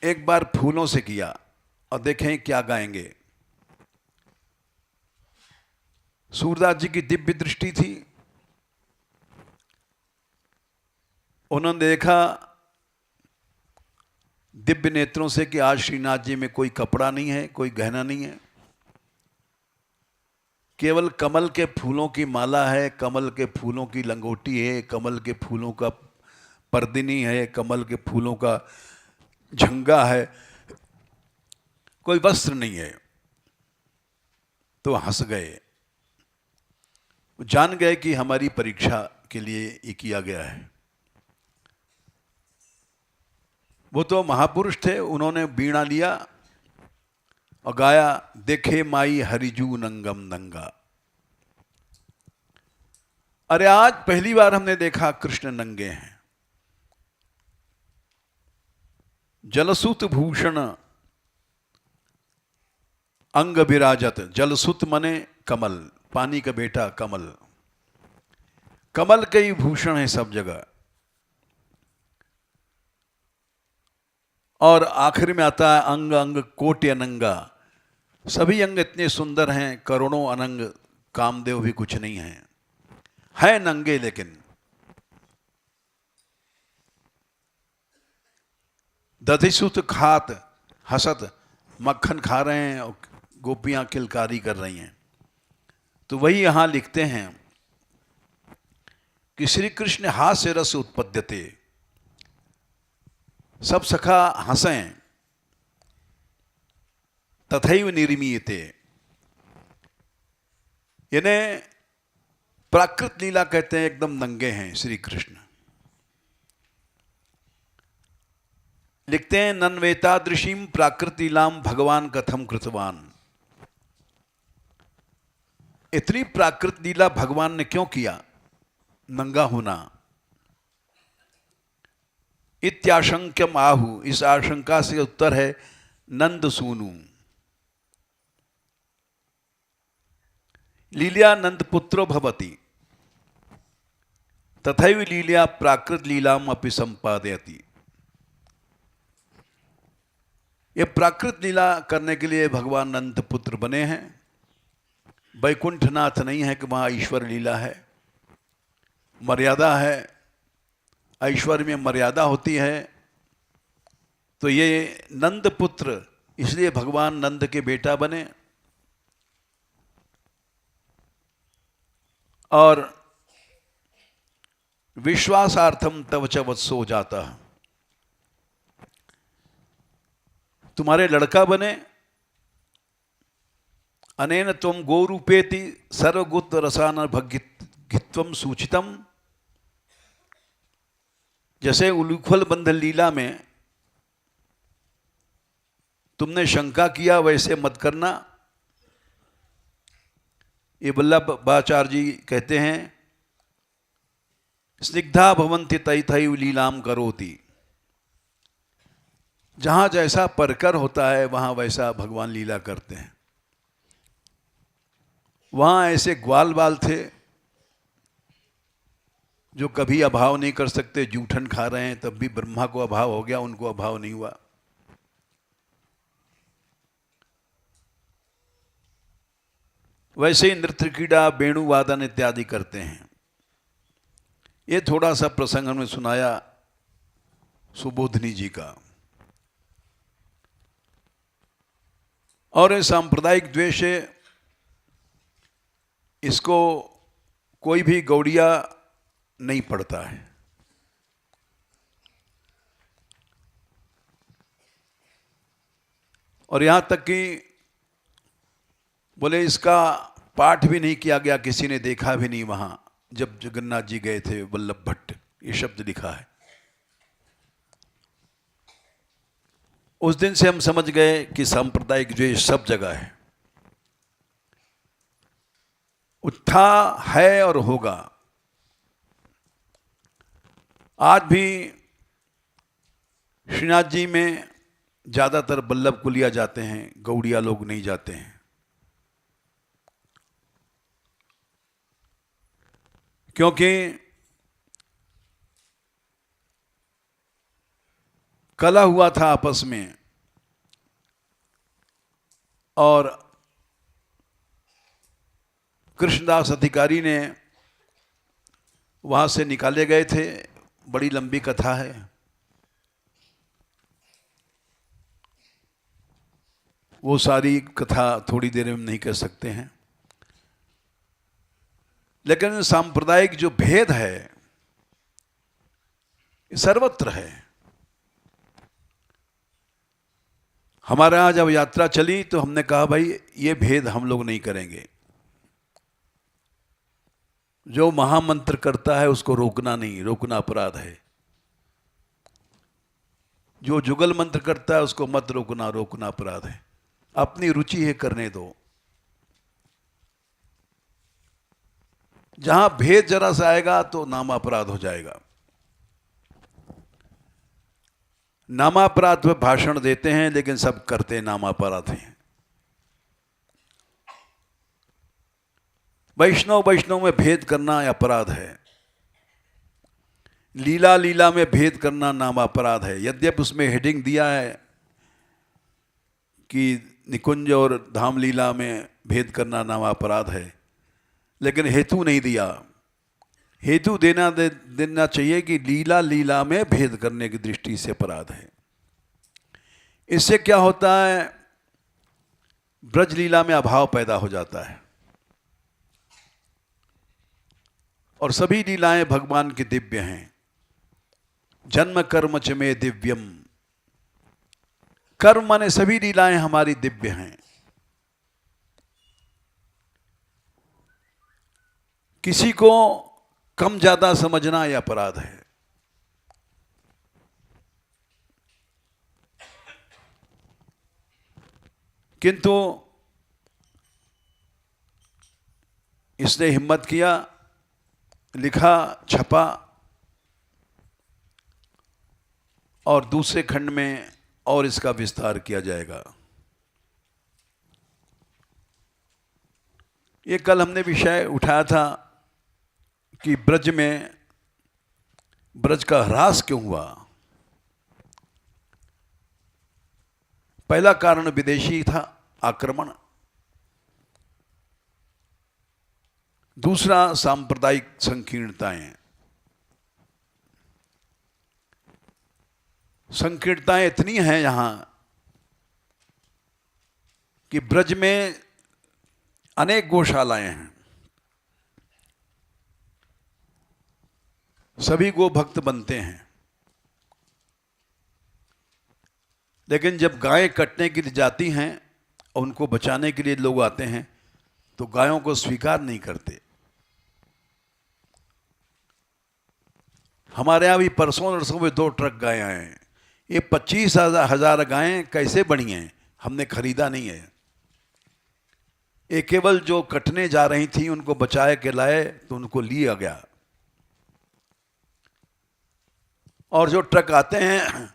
एक बार फूलों से किया, और देखें क्या गाएंगे। सूरदास जी की दिव्य दृष्टि थी, उन्होंने देखा दिव्य नेत्रों से कि आज श्रीनाथ जी में कोई कपड़ा नहीं है, कोई गहना नहीं है, केवल कमल के फूलों की माला है, कमल के फूलों की लंगोटी है, कमल के फूलों का पर्दिनी है, कमल के फूलों का झंगा है, कोई वस्त्र नहीं है। तो हंस गए, जान गए कि हमारी परीक्षा के लिए ये किया गया है। वो तो महापुरुष थे, उन्होंने बीणा लिया और गाया, देखे माई हरिजू नंगम नंगा। अरे आज पहली बार हमने देखा कृष्ण नंगे हैं। जलसुत भूषण अंग विराजत, जलसुत मने कमल, पानी का बेटा कमल, कमल के ही भूषण है सब जगह। और आखिर में आता है अंग अंग कोटि अनंगा, सभी अंग इतने सुंदर हैं, करोड़ों अनंग, कामदेव भी कुछ नहीं है नंगे। लेकिन दधिसुत खात हसत, मक्खन खा रहे हैं और गोपियां किलकारी कर रही हैं। तो वही यहां लिखते हैं कि श्री कृष्ण हास्य रस उत्पद्यते, सब सखा हंसें, तथैव निर्मीयते, यानी प्राकृत लीला कहते हैं एकदम नंगे हैं श्री कृष्ण। लिखते हैं नन्वेतादृशीम प्राकृत लीलाम भगवान कथम कृतवान। इतनी प्राकृत लीला भगवान ने क्यों किया, नंगा होना। इत्याशंक्यम आहु, इस आशंका से उत्तर है नंद सूनु। लीला नंद पुत्रो भवति तथैव लीला प्राकृत लीलाम अपि संपादयति। ये प्राकृत लीला करने के लिए भगवान नंद पुत्र बने हैं। वैकुंठनाथ नहीं है कि वहाँ ईश्वर लीला है, मर्यादा है, ऐश्वर्य में मर्यादा होती है। तो ये नंद पुत्र इसलिए भगवान नंद के बेटा बने। और विश्वासार्थम तव च वत्सो जाता, तुम्हारे लड़का बने। अनेन त्वं गोरूपेति सर्वगुत रसान भगित्वम सूचितम। जैसे उलूखल बंध लीला में तुमने शंका किया वैसे मत करना। ये वल्लभाचार्य जी कहते हैं स्निग्धा भवन्ति तैथैव लीलाम करोति। जहां जैसा परकर होता है वहां वैसा भगवान लीला करते हैं। वहां ऐसे ग्वाल बाल थे जो कभी अभाव नहीं कर सकते, जूठन खा रहे हैं तब भी ब्रह्मा को अभाव हो गया, उनको अभाव नहीं हुआ। वैसे ही नृत्य क्रीड़ा वेणु वादन इत्यादि करते हैं। ये थोड़ा सा प्रसंग हमने सुनाया सुबोधनी जी का। और ये सांप्रदायिक द्वेष है, इसको कोई भी गौड़िया नहीं पढ़ता है। और यहां तक कि बोले इसका पाठ भी नहीं किया गया, किसी ने देखा भी नहीं वहां जब जगन्नाथ जी गए थे। वल्लभ भट्ट ये शब्द लिखा है। उस दिन से हम समझ गए कि सांप्रदायिक द्वेष सब जगह है, उत्था है और होगा। आज भी श्रीनाथ जी में ज्यादातर बल्लभ कुलिया जाते हैं, गौड़िया लोग नहीं जाते हैं। क्योंकि कला हुआ था आपस में और कृष्णदास अधिकारी ने वहां से निकाले गए थे। बड़ी लंबी कथा है। वो सारी कथा थोड़ी देर में नहीं कह सकते हैं। लेकिन सांप्रदायिक जो भेद है ये सर्वत्र है। हमारे यहां जब यात्रा चली तो हमने कहा भाई ये भेद हम लोग नहीं करेंगे। जो महामंत्र करता है उसको रोकना नहीं, रोकना अपराध है। जो जुगल मंत्र करता है उसको मत रोकना, रोकना अपराध है। अपनी रुचि है करने दो। जहां भेद जरा सा आएगा तो नामापराध हो जाएगा। नामापराध में भाषण देते हैं लेकिन सब करते नामापराध हैं। वैष्णव में भेद करना अपराध है। लीला लीला में भेद करना नामापराध है। यद्यपि उसमें हेडिंग दिया है कि निकुंज और धाम लीला में भेद करना नामापराध है, लेकिन हेतु नहीं दिया। हेतु देना चाहिए कि लीला लीला में भेद करने की दृष्टि से अपराध है। इससे क्या होता है, ब्रज लीला में अभाव पैदा हो जाता है। और सभी लीलाएं भगवान की दिव्य हैं। जन्म कर्म च में दिव्यम, कर्म माने सभी लीलाएं हमारी दिव्य हैं। किसी को कम ज्यादा समझना यह अपराध है। किंतु इसने हिम्मत किया, लिखा, छपा और दूसरे खंड में और इसका विस्तार किया जाएगा। ये कल हमने विषय उठाया था कि ब्रज का ह्रास क्यों हुआ। पहला कारण विदेशी था, आक्रमण। दूसरा सांप्रदायिक संकीर्णताएं। संकीर्णताएं इतनी हैं यहां कि ब्रज में अनेक गौशालाएं हैं, सभी गो भक्त बनते हैं, लेकिन जब गायें कटने के लिए जाती हैं और उनको बचाने के लिए लोग आते हैं तो गायों को स्वीकार नहीं करते। हमारे यहाँ भी परसों नरसों में 2 ट्रक गायें आए हैं। ये 25,000 गायें कैसे बनी हैं, हमने खरीदा नहीं है। ये केवल जो कटने जा रही थी उनको बचाए के लाए तो उनको लिया गया। और जो ट्रक आते हैं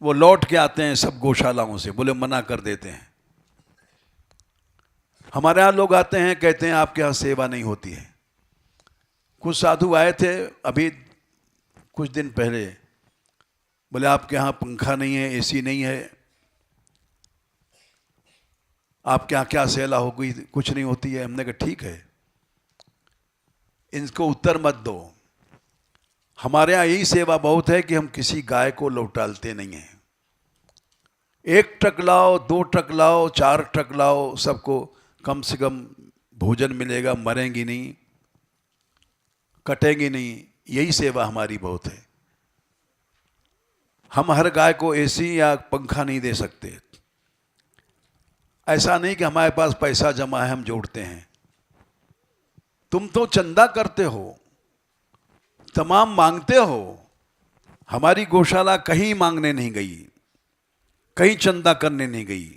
वो लौट के आते हैं सब गौशालाओं से, बोले मना कर देते हैं। हमारे यहाँ लोग आते हैं, कहते हैं आपके यहाँ सेवा नहीं होती है। कुछ साधु आए थे अभी कुछ दिन पहले, बोले आपके यहाँ पंखा नहीं है, एसी नहीं है, आपके यहाँ क्या सेवा हो गई, कुछ नहीं होती है। हमने कहा ठीक है, इनको उत्तर मत दो। हमारे यहाँ यही सेवा बहुत है कि हम किसी गाय को लौटालते नहीं हैं। 1 ट्रक लाओ, 2 ट्रक लाओ, 4 ट्रक लाओ, सबको कम से कम भोजन मिलेगा, मरेंगी नहीं, कटेंगी नहीं। यही सेवा हमारी बहुत है। हम हर गाय को एसी या पंखा नहीं दे सकते। ऐसा नहीं कि हमारे पास पैसा जमा है हम जोड़ते हैं। तुम तो चंदा करते हो, तमाम मांगते हो। हमारी गौशाला कहीं मांगने नहीं गई, कहीं चंदा करने नहीं गई,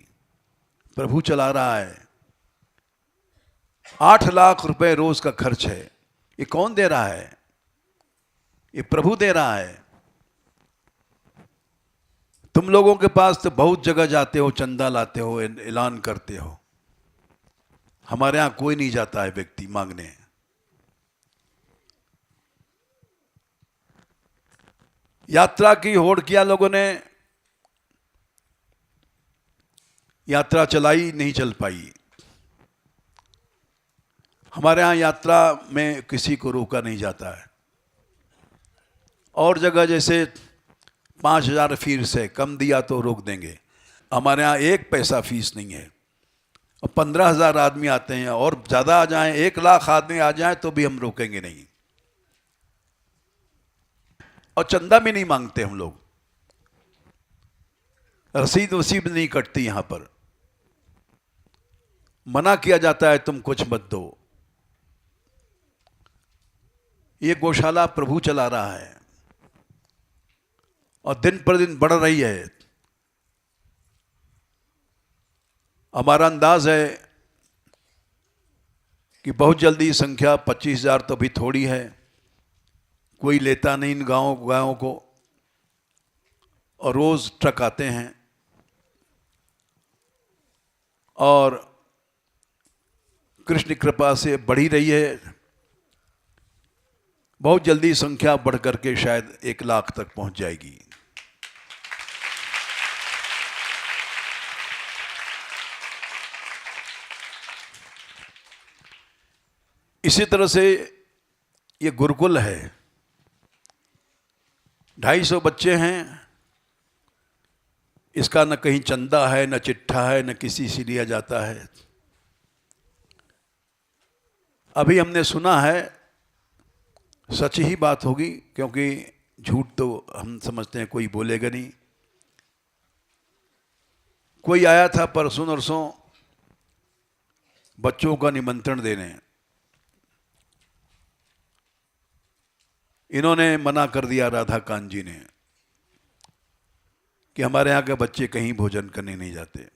प्रभु चला रहा है। 8 लाख रुपए रोज का खर्च है। ये कौन दे रहा है? ये प्रभु दे रहा है। तुम लोगों के पास तो बहुत जगह जाते हो, चंदा लाते हो, ऐलान करते हो। हमारे यहां कोई नहीं जाता है व्यक्ति मांगने। यात्रा की होड़ किया लोगों ने, यात्रा चलाई, नहीं चल पाई। हमारे यहाँ यात्रा में किसी को रोका नहीं जाता है। और जगह जैसे 5,000 फीस है, कम दिया तो रोक देंगे। हमारे यहाँ 1 पैसा फीस नहीं है। और 15,000 आदमी आते हैं, और ज़्यादा आ जाएं, 1 लाख आदमी आ जाएं तो भी हम रोकेंगे नहीं। और चंदा भी नहीं मांगते हम लोग। रसीद वसीद नहीं कटती यहाँ पर। मना किया जाता है तुम कुछ मत दो। ये गौशाला प्रभु चला रहा है और दिन पर दिन बढ़ रही है। हमारा अंदाज है कि बहुत जल्दी संख्या 25,000 तो भी थोड़ी है। कोई लेता नहीं इन गायों को, और रोज ट्रक आते हैं और कृष्ण कृपा से बढ़ी रही है। बहुत जल्दी संख्या बढ़ करके शायद 1 लाख तक पहुंच जाएगी। इसी तरह से ये गुरुकुल है। 250 बच्चे हैं। इसका न कहीं चंदा है, न चिट्ठा है, न किसी से लिया जाता है। अभी हमने सुना है, सच ही बात होगी, क्योंकि झूठ तो हम समझते हैं कोई बोलेगा नहीं। कोई आया था परसों नरसों बच्चों का निमंत्रण देने, इन्होंने मना कर दिया, राधा कांत जी ने, कि हमारे यहाँ के बच्चे कहीं भोजन करने नहीं जाते।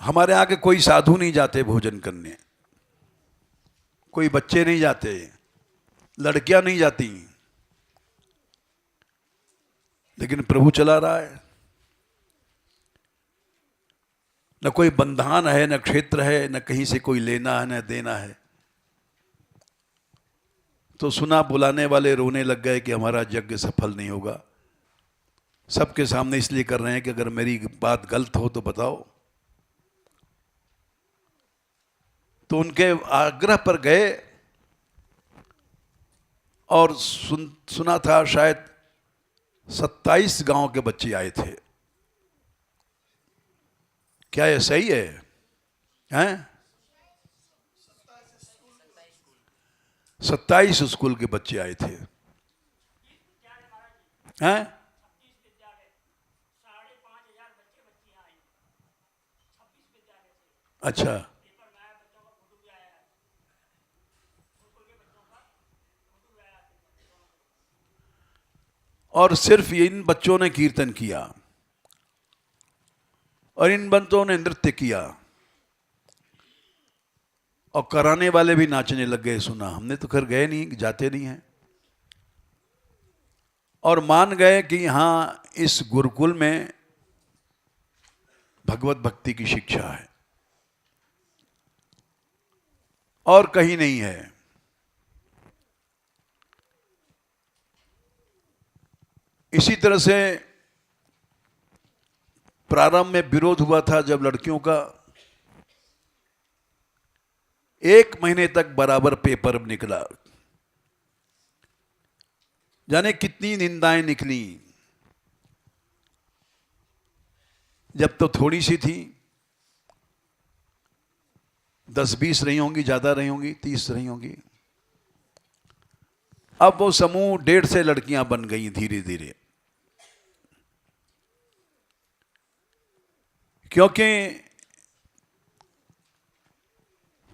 हमारे यहाँ के कोई साधु नहीं जाते भोजन करने, कोई बच्चे नहीं जाते, लड़कियां नहीं जाती, लेकिन प्रभु चला रहा है। न कोई बंधन है, न क्षेत्र है, न कहीं से कोई लेना है न देना है। तो सुना बुलाने वाले रोने लग गए कि हमारा यज्ञ सफल नहीं होगा। सबके सामने इसलिए कर रहे हैं कि अगर मेरी बात गलत हो तो बताओ। तो उनके आग्रह पर गए और सुना था शायद 27 गांव के बच्चे आए थे। क्या ये सही है? हैं? 27 स्कूल के बच्चे आए थे। हैं? 5,500 अच्छा। और सिर्फ इन बच्चों ने कीर्तन किया और इन बच्चों ने नृत्य किया और कराने वाले भी नाचने लग गए। सुना, हमने तो खैर गए नहीं, जाते नहीं हैं, और मान गए कि हाँ इस गुरुकुल में भगवत भक्ति की शिक्षा है और कहीं नहीं है। इसी तरह से प्रारंभ में विरोध हुआ था जब लड़कियों का, 1 महीने तक बराबर पेपर निकला, जाने कितनी निंदाएं निकली। जब तो थोड़ी सी थी, 10-20 रही होंगी, ज्यादा रही होंगी, 30 रही होंगी। अब वो समूह 150 लड़कियां बन गई धीरे धीरे, क्योंकि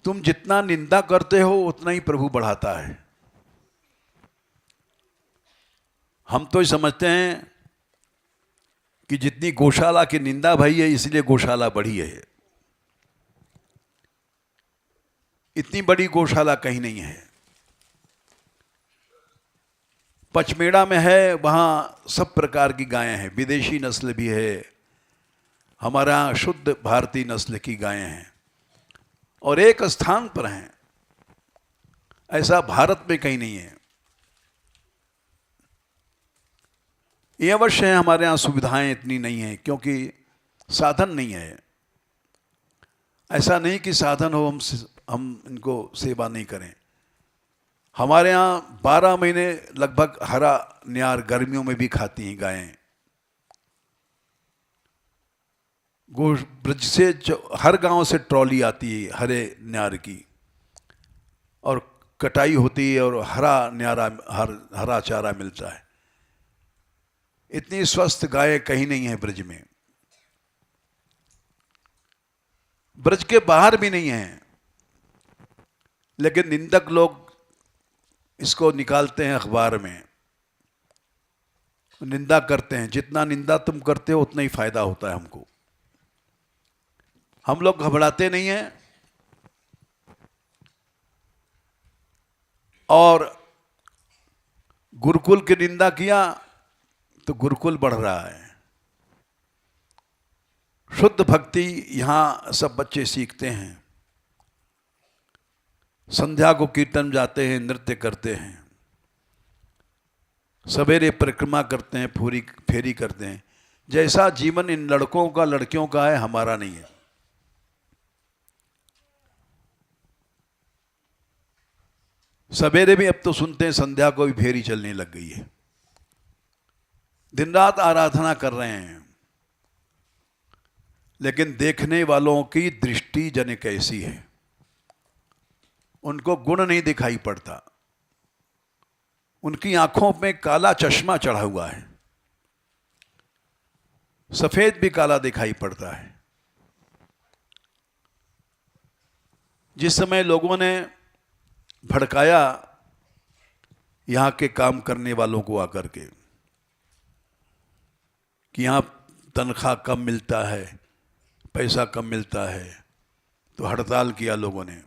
तुम जितना निंदा करते हो उतना ही प्रभु बढ़ाता है। हम तो समझते हैं कि जितनी गौशाला की निंदा भई है इसलिए गौशाला बढ़ी है। इतनी बड़ी गौशाला कहीं नहीं है। पचमेड़ा में है, वहाँ सब प्रकार की गायें हैं, विदेशी नस्ल भी है, हमारा यहाँ शुद्ध भारतीय नस्ल की गायें हैं, और एक स्थान पर हैं। ऐसा भारत में कहीं नहीं है। ये अवश्य है, हमारे यहाँ सुविधाएं इतनी नहीं हैं क्योंकि साधन नहीं है। ऐसा नहीं कि साधन हो हम इनको सेवा नहीं करें। हमारे यहाँ 12 महीने लगभग हरा न्यार गर्मियों में भी खाती हैं गायें। ब्रज से हर गांव से ट्रॉली आती है हरे न्यार की, और कटाई होती है और हरा चारा मिलता है। इतनी स्वस्थ गायें कहीं नहीं है ब्रज में, ब्रज के बाहर भी नहीं है। लेकिन निंदक लोग इसको निकालते हैं अखबार में, निंदा करते हैं। जितना निंदा तुम करते हो उतना ही फायदा होता है हमको। हम लोग घबराते नहीं हैं और गुरुकुल की निंदा किया तो गुरुकुल बढ़ रहा है। शुद्ध भक्ति यहां सब बच्चे सीखते हैं। संध्या को कीर्तन जाते हैं, नृत्य करते हैं, सवेरे परिक्रमा करते हैं, फेरी करते हैं। जैसा जीवन इन लड़कों का लड़कियों का है, हमारा नहीं है। सवेरे भी अब तो सुनते हैं संध्या को भी फेरी चलने लग गई है। दिन रात आराधना कर रहे हैं, लेकिन देखने वालों की दृष्टि जने कैसी है, उनको गुण नहीं दिखाई पड़ता। उनकी आंखों में काला चश्मा चढ़ा हुआ है, सफेद भी काला दिखाई पड़ता है। जिस समय लोगों ने भड़काया यहाँ के काम करने वालों को आकर के कि यहाँ तनख्वाह कम मिलता है, पैसा कम मिलता है। तो हड़ताल किया लोगों ने,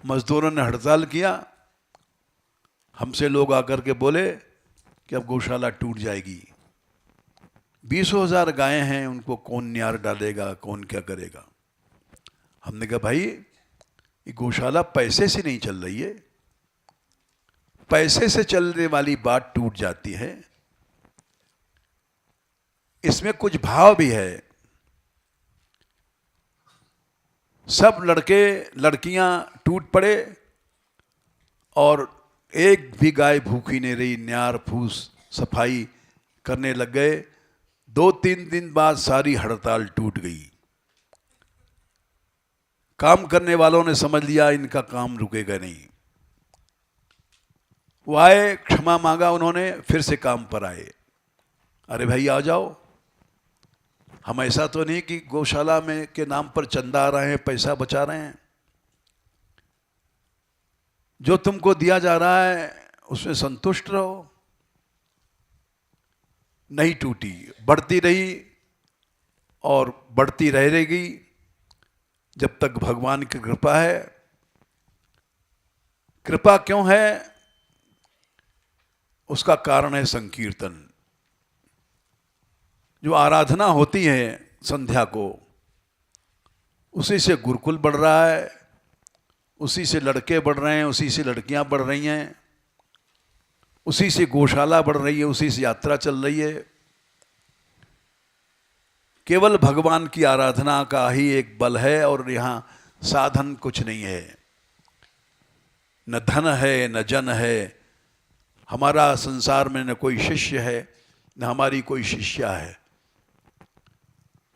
मजदूरों ने हड़ताल किया। हमसे लोग आकर के बोले कि अब गौशाला टूट जाएगी, 20,000 गायें हैं, उनको कौन न्यार डालेगा, कौन क्या करेगा। हमने कहा भाई ये गौशाला पैसे से नहीं चल रही है, पैसे से चलने वाली बात टूट जाती है, इसमें कुछ भाव भी है। सब लड़के लड़कियां टूट पड़े और एक भी गाय भूखी नहीं रही, न्यार फूस सफाई करने लग गए। 2-3 दिन बाद सारी हड़ताल टूट गई। काम करने वालों ने समझ लिया इनका काम रुकेगा नहीं। वो आए, क्षमा मांगा उन्होंने, फिर से काम पर आए। अरे भाई आ जाओ, हम ऐसा तो नहीं कि गौशाला में के नाम पर चंदा आ रहे हैं, पैसा बचा रहे हैं। जो तुमको दिया जा रहा है उसमें संतुष्ट रहो। नहीं टूटी, बढ़ती रही और बढ़ती रहेगी जब तक भगवान की कृपा है। कृपा क्यों है? उसका कारण है संकीर्तन। जो आराधना होती है संध्या को, उसी से गुरुकुल बढ़ रहा है, उसी से लड़के बढ़ रहे हैं, उसी से लड़कियां बढ़ रही हैं, उसी से गौशाला बढ़ रही है, उसी से यात्रा चल रही है। केवल भगवान की आराधना का ही एक बल है और यहाँ साधन कुछ नहीं है, न धन है न जन है। हमारा संसार में न कोई शिष्य है न हमारी कोई शिष्या है।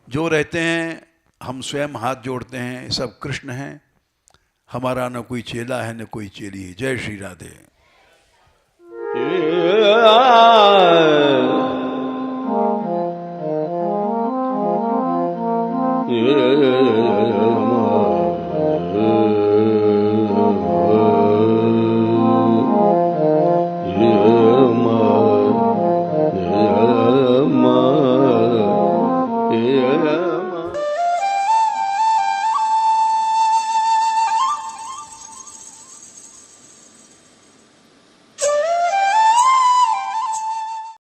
जो रहते हैं हम स्वयं हाथ जोड़ते हैं, सब कृष्ण हैं। हमारा न कोई चेला है न कोई चेली है। जय श्री राधे।